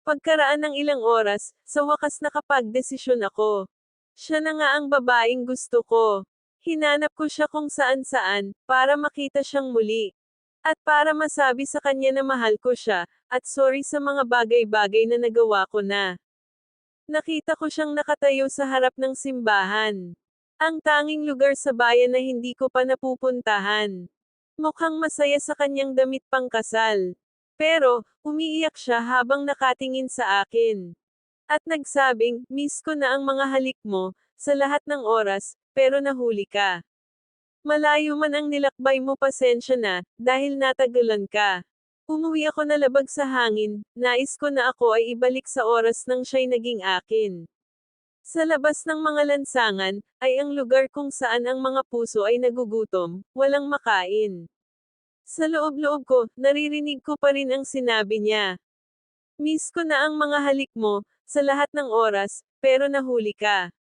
Pagkaraan ng ilang oras, sa wakas nakapagdesisyon ako. Siya na nga ang babaeng gusto ko. Hinanap ko siya kung saan-saan, para makita siyang muli. At para masabi sa kanya na mahal ko siya, at sorry sa mga bagay-bagay na nagawa ko na. Nakita ko siyang nakatayo sa harap ng simbahan. Ang tanging lugar sa bayan na hindi ko pa napupuntahan. Mukhang masaya sa kanyang damit pangkasal. Pero, umiiyak siya habang nakatingin sa akin. At nagsabing, miss ko na ang mga halik mo, sa lahat ng oras, pero nahuli ka. Malayo man ang nilakbay mo pasensya na, dahil natagalan ka. Umuwi ako na labag sa hangin, nais ko na ako ay ibalik sa oras nang siya'y naging akin. Sa labas ng mga lansangan, ay ang lugar kung saan ang mga puso ay nagugutom, walang makain. Sa loob-loob ko, naririnig ko pa rin ang sinabi niya. Miss ko na ang mga halik mo, sa lahat ng oras, pero nahuli ka.